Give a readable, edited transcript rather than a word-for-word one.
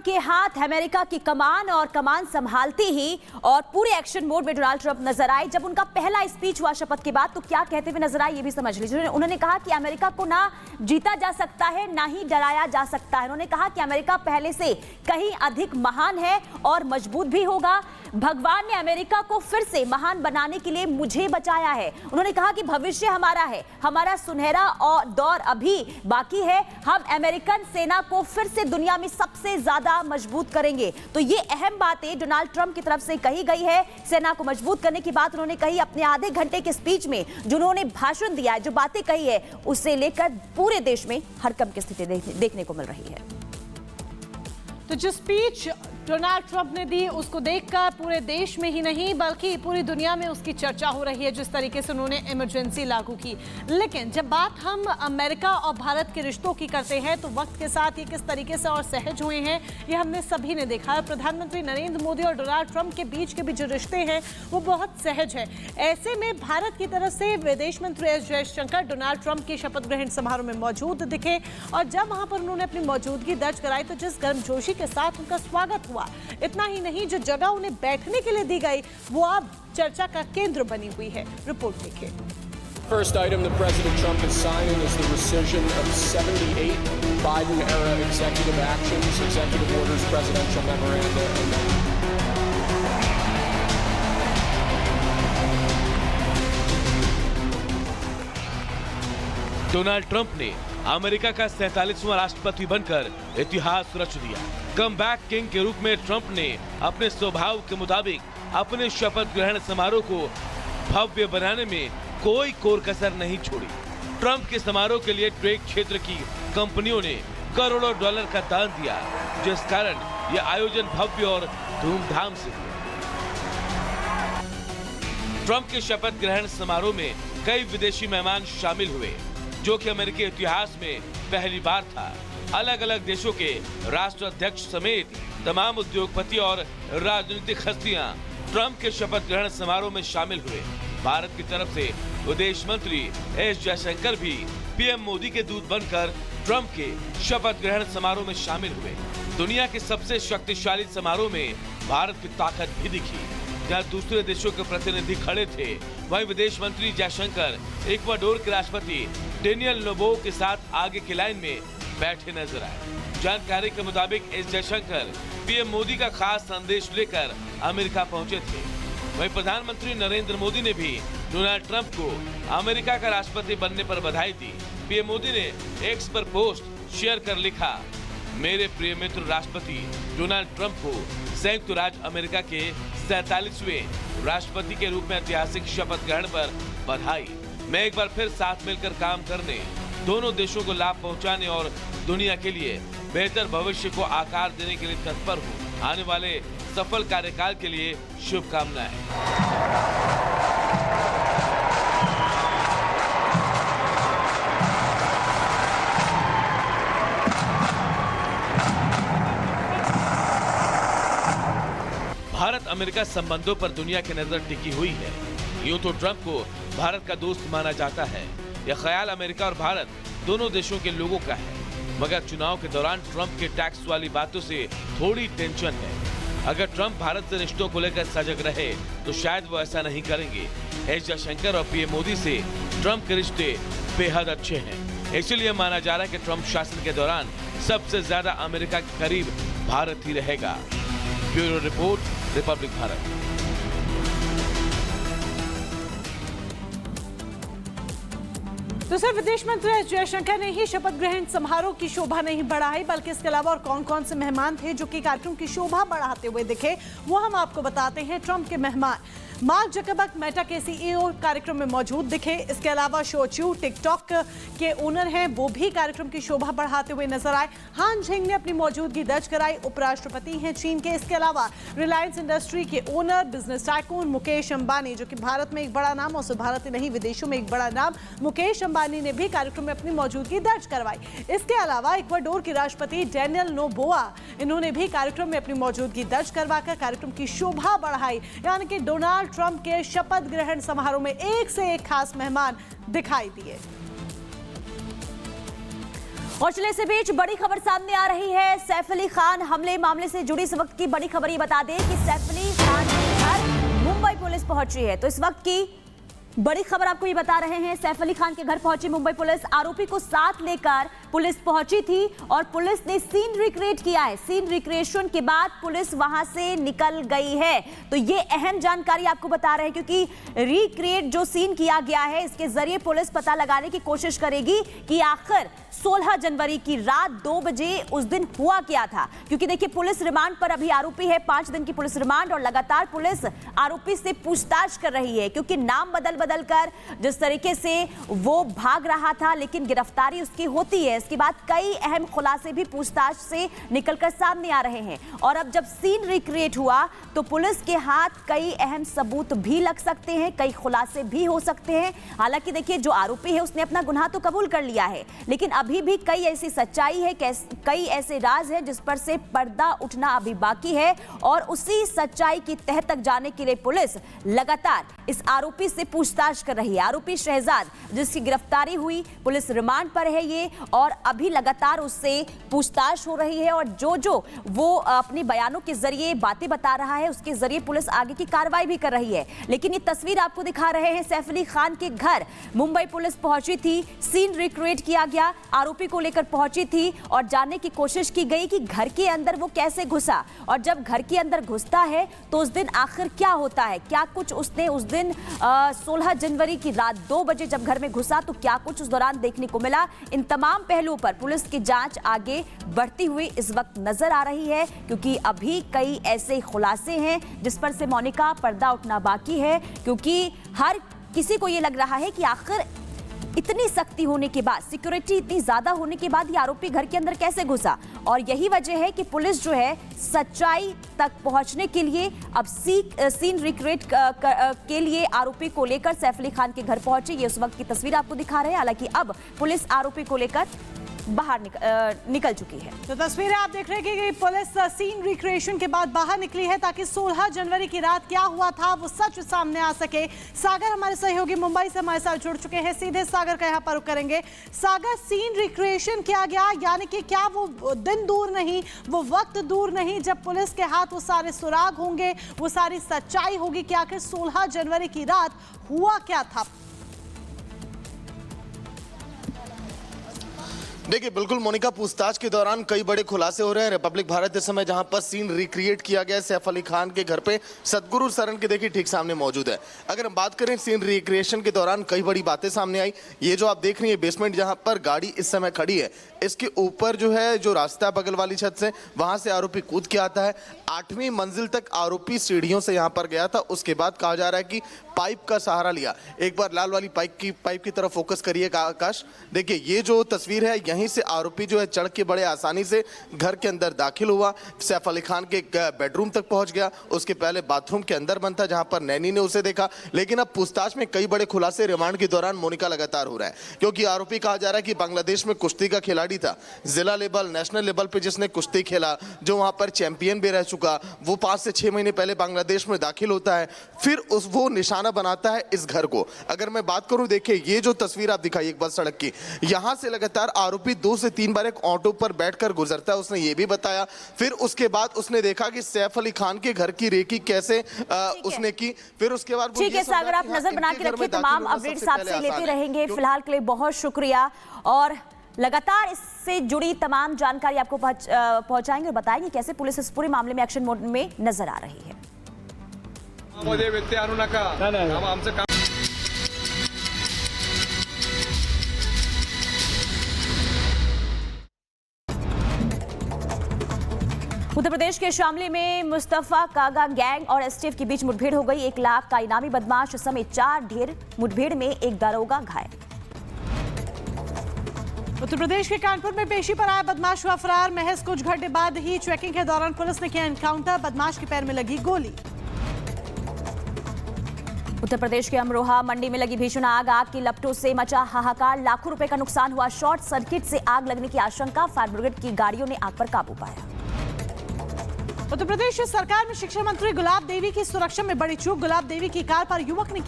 के हाथ अमेरिका की कमान और कमान संभालते ही और पूरे एक्शन मोड में डोनाल्ड ट्रंप नजर आए। जब उनका पहला स्पीच हुआ शपथ के बाद तो क्या कहते हुए नजर आए ये भी समझ लीजिए। उन्होंने कहा कि अमेरिका को ना जीता जा सकता है ना ही डराया जा सकता है। उन्होंने कहा कि अमेरिका पहले से कहीं अधिक महान है और मजबूत भी होगा। भगवान ने अमेरिका को फिर से महान बनाने के लिए मुझे बचाया है। उन्होंने कहा कि भविष्य हमारा है, हमारा सुनहरा और दौर अभी बाकी है। हम अमेरिकन सेना को फिर से दुनिया में सबसे ज्यादा मजबूत करेंगे। तो ये अहम बातें डोनाल्ड ट्रंप की तरफ से कही गई है। सेना को मजबूत करने की बात उन्होंने कही अपने आधे घंटे के स्पीच में। जो उन्होंने भाषण दिया है, जो बातें कही है, उससे लेकर पूरे देश में हड़कंप की स्थिति देखने को मिल रही है। तो जो स्पीच डोनाल्ड ट्रंप ने दी उसको देखकर पूरे देश में ही नहीं बल्कि पूरी दुनिया में उसकी चर्चा हो रही है, जिस तरीके से उन्होंने इमरजेंसी लागू की। लेकिन जब बात हम अमेरिका और भारत के रिश्तों की करते हैं तो वक्त के साथ ये किस तरीके से और सहज हुए हैं ये हमने सभी ने देखा है। प्रधानमंत्री नरेंद्र मोदी और डोनाल्ड ट्रंप के बीच के भी जो रिश्ते हैं वो बहुत सहज है। ऐसे में भारत की तरफ से विदेश मंत्री एस जयशंकर डोनाल्ड ट्रंप की शपथ ग्रहण समारोह में मौजूद दिखे और जब वहां पर उन्होंने अपनी मौजूदगी दर्ज कराई तो जिस गर्मजोशी के साथ उनका स्वागत हुआ, इतना ही नहीं जो जगह उन्हें बैठने के लिए दी गई वो अब चर्चा का केंद्र बनी हुई है। रिपोर्ट देखिए। First item that President Trump is signing is the rescission of 78 Biden-era executive actions, executive orders, presidential memoranda, and Donald Trump ने अमेरिका का 47वां राष्ट्रपति बनकर इतिहास रच दिया। कमबैक किंग के रूप में ट्रंप ने अपने स्वभाव के मुताबिक अपने शपथ ग्रहण समारोह को भव्य बनाने में कोई कोर कसर नहीं छोड़ी। ट्रंप के समारोह के लिए ट्रेड क्षेत्र की कंपनियों ने करोड़ों डॉलर का दान दिया, जिस कारण यह आयोजन भव्य और धूमधाम से हुआ। ट्रंप के शपथ ग्रहण समारोह में कई विदेशी मेहमान शामिल हुए, जो कि अमेरिकी इतिहास में पहली बार था। अलग अलग देशों के राष्ट्राध्यक्ष समेत तमाम उद्योगपति और राजनीतिक हस्तियां ट्रंप के शपथ ग्रहण समारोह में शामिल हुए। भारत की तरफ से विदेश मंत्री एस जयशंकर भी पीएम मोदी के दूत बनकर ट्रंप के शपथ ग्रहण समारोह में शामिल हुए। दुनिया के सबसे शक्तिशाली समारोह में भारत की ताकत भी दिखी। जहां दूसरे देशों के प्रतिनिधि खड़े थे, वहीं विदेश मंत्री जयशंकर इक्वाडोर के राष्ट्रपति डेनियल नोबो के साथ आगे की लाइन में बैठे नजर आए। जानकारी के मुताबिक एस जयशंकर पीएम मोदी का खास संदेश लेकर अमेरिका पहुंचे थे। वहीं प्रधानमंत्री नरेंद्र मोदी ने भी डोनाल्ड ट्रंप को अमेरिका का राष्ट्रपति बनने पर बधाई दी। पीएम मोदी ने एक्स पर पोस्ट शेयर कर लिखा, मेरे प्रिय मित्र राष्ट्रपति डोनाल्ड ट्रंप को संयुक्त राज्य अमेरिका के 47वें राष्ट्रपति के रूप में ऐतिहासिक शपथ ग्रहण पर बधाई। मैं एक बार फिर साथ मिलकर काम करने, दोनों देशों को लाभ पहुंचाने और दुनिया के लिए बेहतर भविष्य को आकार देने के लिए तत्पर हूं। आने वाले सफल कार्यकाल के लिए शुभकामनाएं। भारत अमेरिका संबंधों पर दुनिया की नजर टिकी हुई है। यूं तो ट्रंप को भारत का दोस्त माना जाता है। यह ख्याल अमेरिका और भारत दोनों देशों के लोगों का है, मगर चुनाव के दौरान ट्रंप के टैक्स वाली बातों से थोड़ी टेंशन है। अगर ट्रंप भारत से रिश्तों को लेकर सजग रहे तो शायद वो ऐसा नहीं करेंगे। एस जयशंकर और पीएम मोदी से ट्रंप के रिश्ते बेहद अच्छे हैं। इसलिए माना जा रहा है कि ट्रंप शासन के दौरान सबसे ज्यादा अमेरिका के करीब भारत ही रहेगा। Bureau report, Republic Bharat. तो सिर्फ विदेश मंत्री एस जयशंकर ने ही शपथ ग्रहण समारोह की शोभा नहीं बढ़ाई, बल्कि इसके अलावा और कौन कौन से मेहमान थे जो कि कार्यक्रम की शोभा बढ़ाते हुए दिखे, वो हम आपको बताते हैं। ट्रंप के मेहमान मार्क जकरबर्ग मेटा के सीईओ कार्यक्रम में मौजूद दिखे। इसके अलावा शोच्यू टिकटॉक के ओनर हैं, वो भी कार्यक्रम की शोभा बढ़ाते हुए नजर आए। हान झिंग ने अपनी मौजूदगी दर्ज कराई। उपराष्ट्रपति हैं चीन के। इसके अलावा रिलायंस इंडस्ट्री के owner business tycoon Mukesh Ambani, जो कि भारत में एक बड़ा नाम और सिर्फ भारत ही नहीं विदेशों में एक बड़ा नाम, मुकेश अंबानी ने भी कार्यक्रम में अपनी मौजूदगी दर्ज करवाई। इसके अलावा इक्वाडोर के राष्ट्रपति डेनियल नोबोआ, इन्होंने भी कार्यक्रम में अपनी मौजूदगी दर्ज करवाकर कार्यक्रम की शोभा बढ़ाई। यानी कि डोनाल्ड ट्रंप के शपथ ग्रहण समारोह में एक से एक खास मेहमान दिखाई दिए। और चले इस बीच बड़ी खबर सामने आ रही है। सैफ अली खान हमले मामले से जुड़ी इस वक्त की बड़ी खबर ये बता दें कि सैफ अली खान के घर मुंबई पुलिस पहुंची है। तो इस वक्त की बड़ी खबर आपको ये बता रहे हैं, सैफ अली खान के घर पहुंची मुंबई पुलिस। आरोपी को साथ लेकर पुलिस पहुंची थी और पुलिस ने सीन रिक्रिएट किया है। सीन रिक्रिएशन के बाद पुलिस वहां से निकल गई है। तो ये अहम जानकारी आपको बता रहे हैं, क्योंकि रिक्रिएट जो सीन किया गया है इसके जरिए पुलिस पता लगाने की कोशिश करेगी कि आखिर 16 जनवरी की रात 2 बजे उस दिन हुआ क्या था। क्योंकि देखिए, पुलिस रिमांड पर अभी आरोपी है, 5 दिन की पुलिस रिमांड, और लगातार पुलिस आरोपी से पूछताछ कर रही है। क्योंकि नाम बदल कर जिस तरीके से वो भाग रहा था, लेकिन गिरफ्तारी उसकी होती है, इसके बाद कई अहम खुलासे भी पूछताछ से निकलकर सामने आ रहे हैं। और अब जब सीन रिक्रिएट हुआ तो पुलिस के हाथ कई अहम सबूत भी लग सकते हैं, कई खुलासे भी हो सकते हैं। हालांकि देखिए, जो आरोपी है उसने अपना गुनाह तो कबूल कर लिया है, लेकिन अभी भी कई ऐसी सच्चाई है, कई ऐसे राज है जिस पर से पर्दा उठना अभी बाकी है। और उसी सच्चाई की तह तक जाने के लिए पुलिस लगातार इस आरोपी से पूछताछ कर रही है। आरोपी शहजाद, जिसकी गिरफ्तारी हुई, पुलिस रिमांड पर है ये, और अभी लगातार उससे पूछताछ हो रही है। और जो वो अपने बयानों के जरिए बातें बता रहा है, उसके जरिए पुलिस आगे की कार्रवाई भी कर रही है। लेकिन ये तस्वीर आपको दिखा रहे हैं, सैफ अली खान के घर मुंबई पुलिस पहुंची थी, सीन रिक्रिएट किया गया, आरोपी को लेकर पहुंची थी और जानने की कोशिश की गई कि घर के अंदर वो कैसे घुसा। और जब घर के अंदर घुसता है तो उस दिन आखिर क्या होता है, क्या कुछ उसने उस दिन 16 जनवरी की रात 2 बजे जब घर में घुसा तो क्या कुछ उस दौरान देखने को मिला। इन तमाम पहलुओं पर पुलिस की जांच आगे बढ़ती हुई इस वक्त नजर आ रही है, क्योंकि अभी कई ऐसे खुलासे हैं जिस पर से मोनिका पर्दा उठना बाकी है। क्योंकि हर किसी को यह लग रहा है कि आखिर इतनी सख्ती होने के बाद, सिक्योरिटी इतनी ज्यादा होने के बाद ये आरोपी घर के अंदर कैसे घुसा। और यही वजह है कि पुलिस जो है सच्चाई तक पहुंचने के लिए अब सीन रिक्रिएट के लिए आरोपी को लेकर सैफ अली खान के घर पहुंचे। ये उस वक्त की तस्वीर आपको दिखा रहे हैं। हालांकि अब पुलिस आरोपी को लेकर बाहर निकल चुकी है। तो तस्वीरें आप देख रहे हैं कि पुलिस सीन रिक्रिएशन के बाद बाहर निकली है ताकि 16 जनवरी की रात क्या हुआ था वो सच सामने आ सके। सागर हमारे सहयोगी मुंबई से हमारे साथ जुड़ चुके हैं, सीधे सागर का यहाँ पर रुख करेंगे। सागर, सीन रिक्रिएशन किया गया, यानी कि क्या वो दिन दूर नहीं, वो वक्त दूर नहीं जब पुलिस के हाथ वो सारे सुराग होंगे, वो सारी सच्चाई होगी कि आखिर 16 जनवरी की रात हुआ क्या था। देखिए, बिल्कुल मोनिका, पूछताछ के दौरान कई बड़े खुलासे हो रहे हैं। रिपब्लिक भारत इस समय जहां पर सीन रिक्रिएट किया गया है सैफ अली खान के घर पे, सदगुरु शरण के देखिए ठीक सामने मौजूद है। अगर हम बात करें सीन रिक्रिएशन के दौरान कई बड़ी बातें सामने आई। ये जो आप देख रही है बेसमेंट जहां पर गाड़ी इस समय खड़ी है, इसके ऊपर जो है जो रास्ता बगल वाली छत से, वहां से आरोपी कूद के आता है। 8वीं मंजिल तक आरोपी सीढ़ियों से यहां पर गया था। उसके बाद कहा जा रहा है कि पाइप का सहारा लिया। एक बार लाल वाली पाइप की तरफ फोकस करिए आकाश। देखिए, ये जो तस्वीर है, यहीं से आरोपी जो है चढ़ के बड़े आसानी से घर के अंदर दाखिल हुआ, सैफ अली खान के बेडरूम तक पहुंच गया। उसके पहले बाथरूम के अंदर बंद था जहां पर नैनी ने उसे देखा। लेकिन अब पूछताछ में कई बड़े खुलासे रिमांड के दौरान मोनिका लगातार हो रहा है, क्योंकि आरोपी कहा जा रहा है कि बांग्लादेश में कुश्ती का खिलाड़ी था, जिला लेवल, नेशनल लेवल पे जिसने कुश्ती खेला, जो वहां पर चैंपियन भी रह चुका, वो 5 से 6 महीने पहले बांग्लादेश में दाखिल होता है, फिर वो निशाना बनाता है इस घर को। अगर मैं बात करूं, देखिए ये जो तस्वीर आप दिखाई एक बार सड़क की, यहां से लगातार आरोपी 2 से 3 बार एक ऑटो पर बैठकर गुजरता है, उसने ये भी बताया। फिर उसके बाद उसने देखा कि सैफ अली खान के घर की रेकी कैसे उसने की। फिर उसके बाद ठीक है सागर, आप नजर बना के रखिए, तमाम अपडेट्स आपसे लेते रहेंगे। फिलहाल के लिए बहुत शुक्रिया, और लगातार इससे जुड़ी तमाम जानकारी आपको पहुंचाएंगे और बताएंगे कैसे पुलिस इस पूरे मामले में एक्शन मोड में नजर आ रही है। व्यत्यय आणू नका, आमचं काम। उत्तर प्रदेश के शामली में मुस्तफा कागा गैंग और एसटीएफ के बीच मुठभेड़ हो गई। 1 लाख का इनामी बदमाश समेत 4 ढेर, मुठभेड़ में एक दारोगा घायल। उत्तर प्रदेश के कानपुर में पेशी पर आया बदमाश हुआ फरार। महज कुछ घंटे बाद ही चेकिंग के दौरान पुलिस ने किया एनकाउंटर, बदमाश के पैर में लगी गोली। उत्तर प्रदेश के अमरोहा मंडी में लगी भीषण आग, आग की लपटों से मचा हाहाकार, लाखों रुपए का नुकसान हुआ। शॉर्ट सर्किट से आग लगने की आशंका, फायर ब्रिगेड की गाड़ियों ने आग पर काबू पाया। उत्तर प्रदेश सरकार में शिक्षा मंत्री गुलाब देवी की सुरक्षा में बड़ी चूक, गुलाब देवी की कार पर युवक ने